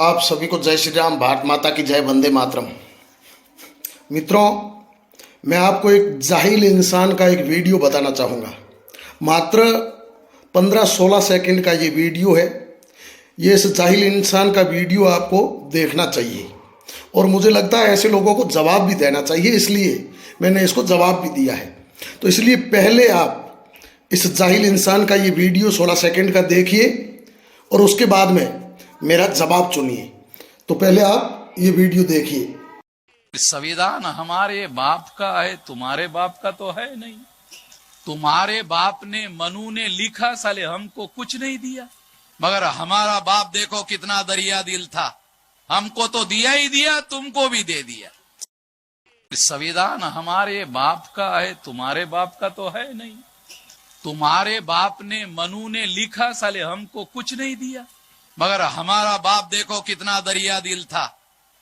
आप सभी को जय श्री राम, भारत माता की जय, वंदे मातरम। मित्रों, मैं आपको एक जाहिल इंसान का एक वीडियो बताना चाहूँगा। मात्र 15-16 सेकंड का ये वीडियो है। ये इस जाहिल इंसान का वीडियो आपको देखना चाहिए और मुझे लगता है ऐसे लोगों को जवाब भी देना चाहिए, इसलिए मैंने इसको जवाब भी दिया है। तो इसलिए पहले आप इस जाहिल इंसान का ये वीडियो 16 सेकंड का देखिए और उसके बाद में मेरा जवाब चुनिए। तो पहले आप ये वीडियो देखिए। संविधान हमारे बाप का है, तुम्हारे बाप का तो है नहीं। तुम्हारे बाप ने, मनु ने लिखा, साले हमको कुछ नहीं दिया, मगर हमारा बाप देखो कितना दरिया दिल था, हमको तो दिया ही दिया, तुमको भी दे दिया। संविधान हमारे बाप का है, तुम्हारे बाप का तो है नहीं। तुम्हारे बाप ने, मनु ने लिखा, साले हमको कुछ नहीं दिया, मगर हमारा बाप देखो कितना दरिया दिल था,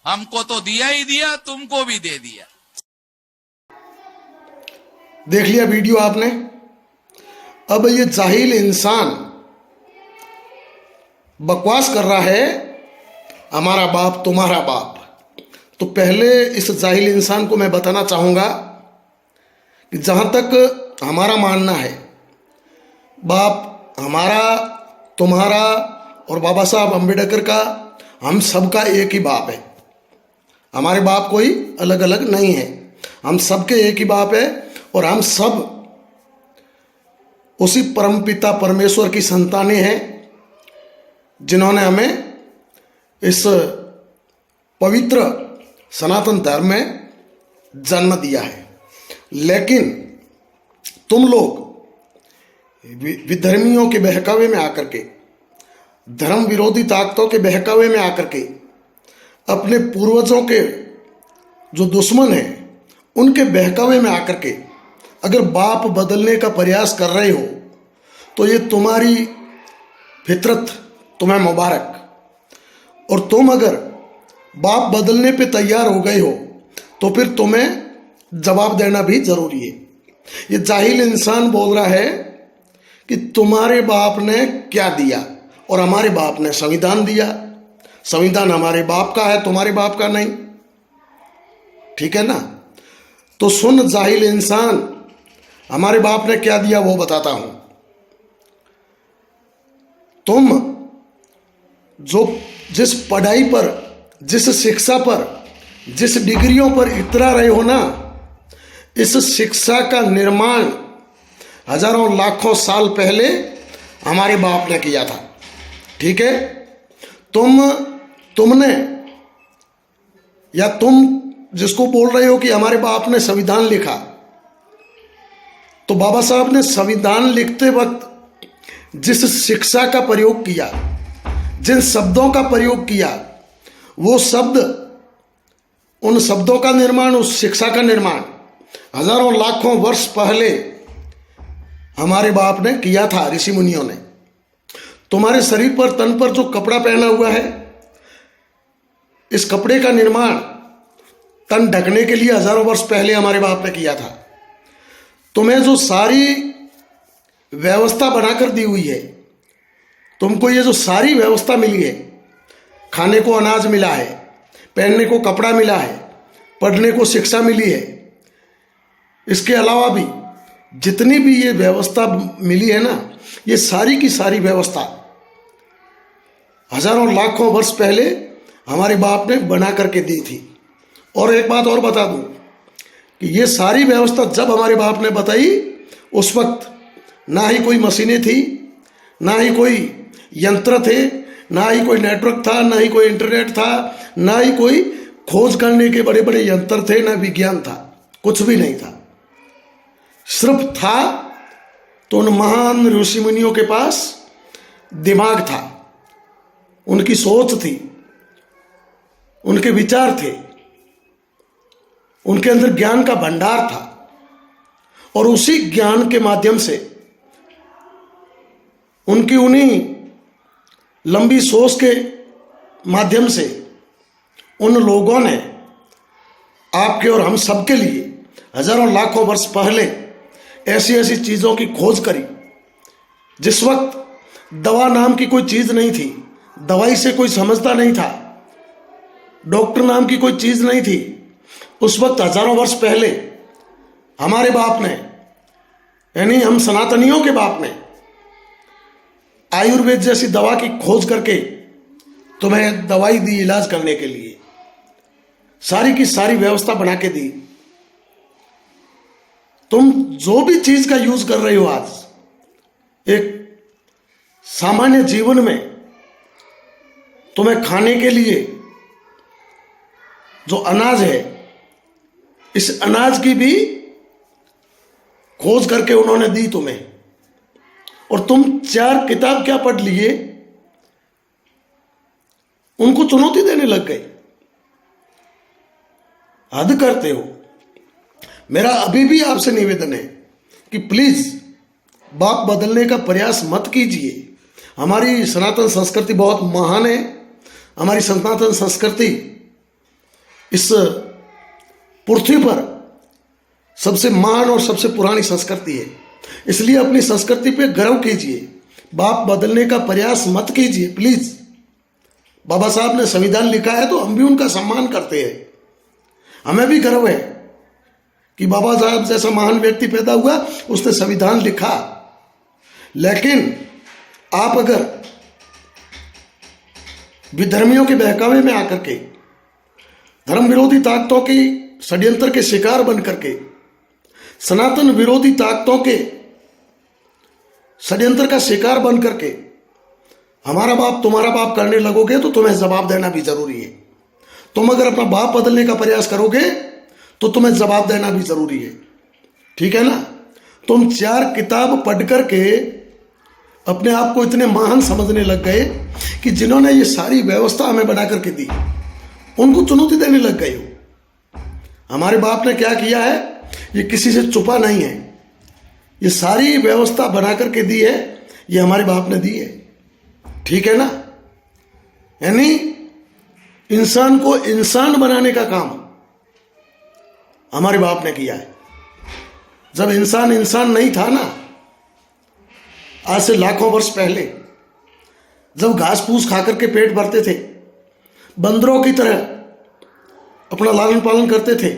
हमको तो दिया ही दिया, तुमको भी दे दिया। देख लिया वीडियो आपने। अब ये जाहिल इंसान बकवास कर रहा है, हमारा बाप तुम्हारा बाप। तो पहले इस जाहिल इंसान को मैं बताना चाहूंगा कि जहां तक हमारा मानना है, बाप हमारा, तुम्हारा और बाबा साहब अम्बेडकर का, हम सबका एक ही बाप है। हमारे बाप कोई अलग अलग नहीं है, हम सबके एक ही बाप है और हम सब उसी परमपिता परमेश्वर की संतानें हैं जिन्होंने हमें इस पवित्र सनातन धर्म में जन्म दिया है। लेकिन तुम लोग विधर्मियों के बहकावे में आकर के, धर्म विरोधी ताकतों के बहकावे में आकर के, अपने पूर्वजों के जो दुश्मन हैं उनके बहकावे में आकर के अगर बाप बदलने का प्रयास कर रहे हो तो ये तुम्हारी फितरत, तुम्हें मुबारक। और तुम अगर बाप बदलने पे तैयार हो गए हो तो फिर तुम्हें जवाब देना भी जरूरी है। ये जाहिल इंसान बोल रहा है कि तुम्हारे बाप ने क्या दिया, और हमारे बाप ने संविधान दिया। संविधान हमारे बाप का है, तुम्हारे बाप का नहीं। ठीक है ना? तो सुन जाहिल इंसान, हमारे बाप ने क्या दिया वो बताता हूं। तुम जो जिस पढ़ाई पर, जिस शिक्षा पर, जिस डिग्रियों पर इतरा रहे हो ना, इस शिक्षा का निर्माण हजारों लाखों साल पहले हमारे बाप ने किया था। ठीक है? तुमने या तुम जिसको बोल रहे हो कि हमारे बाप ने संविधान लिखा, तो बाबा साहब ने संविधान लिखते वक्त जिस शिक्षा का प्रयोग किया, जिन शब्दों का प्रयोग किया, वो शब्द, उन शब्दों का निर्माण, उस शिक्षा का निर्माण हजारों लाखों वर्ष पहले हमारे बाप ने किया था, ऋषि मुनियों ने। तुम्हारे शरीर पर, तन पर जो कपड़ा पहना हुआ है, इस कपड़े का निर्माण तन ढकने के लिए हजारों वर्ष पहले हमारे बाप ने किया था। तुम्हें जो सारी व्यवस्था बनाकर दी हुई है, तुमको ये जो सारी व्यवस्था मिली है, खाने को अनाज मिला है, पहनने को कपड़ा मिला है, पढ़ने को शिक्षा मिली है, इसके अलावा भी जितनी भी ये व्यवस्था मिली है ना, ये सारी की सारी व्यवस्था हजारों लाखों वर्ष पहले हमारे बाप ने बना करके दी थी। और एक बात और बता दूं कि ये सारी व्यवस्था जब हमारे बाप ने बताई, उस वक्त ना ही कोई मशीनें थी, ना ही कोई यंत्र थे, ना ही कोई नेटवर्क था, ना ही कोई इंटरनेट था, ना ही कोई खोज करने के बड़े बड़े यंत्र थे, ना विज्ञान था, कुछ भी नहीं था। सिर्फ था तो उन महान ऋषि मुनियों के पास दिमाग था, उनकी सोच थी, उनके विचार थे, उनके अंदर ज्ञान का भंडार था, और उसी ज्ञान के माध्यम से, उनकी उन्हीं लंबी सोच के माध्यम से उन लोगों ने आपके और हम सबके लिए हजारों लाखों वर्ष पहले ऐसी ऐसी चीज़ों की खोज करी। जिस वक्त दवा नाम की कोई चीज़ नहीं थी, दवाई से कोई समझता नहीं था, डॉक्टर नाम की कोई चीज नहीं थी। उस वक्त हजारों वर्ष पहले हमारे बाप ने, यानी हम सनातनियों के बाप ने, आयुर्वेद जैसी दवा की खोज करके तुम्हें दवाई दी इलाज करने के लिए, सारी की सारी व्यवस्था बना के दी। तुम जो भी चीज का यूज कर रहे हो आज, एक सामान्य जीवन में तुम्हें खाने के लिए जो अनाज है, इस अनाज की भी खोज करके उन्होंने दी तुम्हें, और तुम 4 किताब क्या पढ़ लिए, उनको चुनौती देने लग गए। हद करते हो। मेरा अभी भी आपसे निवेदन है कि प्लीज बाप बदलने का प्रयास मत कीजिए। हमारी सनातन संस्कृति बहुत महान है। हमारी सनातन संस्कृति इस पृथ्वी पर सबसे महान और सबसे पुरानी संस्कृति है। इसलिए अपनी संस्कृति पे गर्व कीजिए। बाप बदलने का प्रयास मत कीजिए प्लीज। बाबा साहब ने संविधान लिखा है तो हम भी उनका सम्मान करते हैं। हमें भी गर्व है कि बाबा साहब जैसा महान व्यक्ति पैदा हुआ, उसने संविधान लिखा। लेकिन आप अगर विधर्मियों के बहकावे में आकर के, धर्म विरोधी ताकतों की षड्यंत्र के शिकार बन करके, सनातन विरोधी ताकतों के षड्यंत्र का शिकार बन करके हमारा बाप तुम्हारा बाप करने लगोगे तो तुम्हें जवाब देना भी जरूरी है। तुम अगर अपना बाप बदलने का प्रयास करोगे तो तुम्हें जवाब देना भी जरूरी है। ठीक है ना? तुम 4 किताब पढ़ करके अपने आप को इतने महान समझने लग गए कि जिन्होंने ये सारी व्यवस्था हमें बना करके दी, उनको चुनौती देने लग गए हो। हमारे बाप ने क्या किया है, ये किसी से छुपा नहीं है। ये सारी व्यवस्था बना करके दी है, ये हमारे बाप ने दी है। ठीक है ना? यानी इंसान को इंसान बनाने का काम हमारे बाप ने किया है। जब इंसान इंसान नहीं था ना, आज से लाखों वर्ष पहले, जब घास फूस खाकर के पेट भरते थे, बंदरों की तरह अपना लालन पालन करते थे,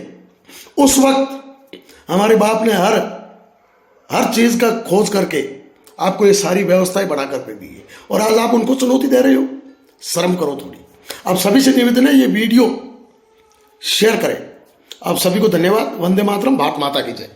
उस वक्त हमारे बाप ने हर चीज का खोज करके आपको ये सारी व्यवस्थाएं बना करके दी है। और आज आप उनको चुनौती दे रहे हो। शर्म करो थोड़ी। आप सभी से निवेदन है, ये वीडियो शेयर करें। आप सभी को धन्यवाद। वंदे मातरम। भारत माता की जय।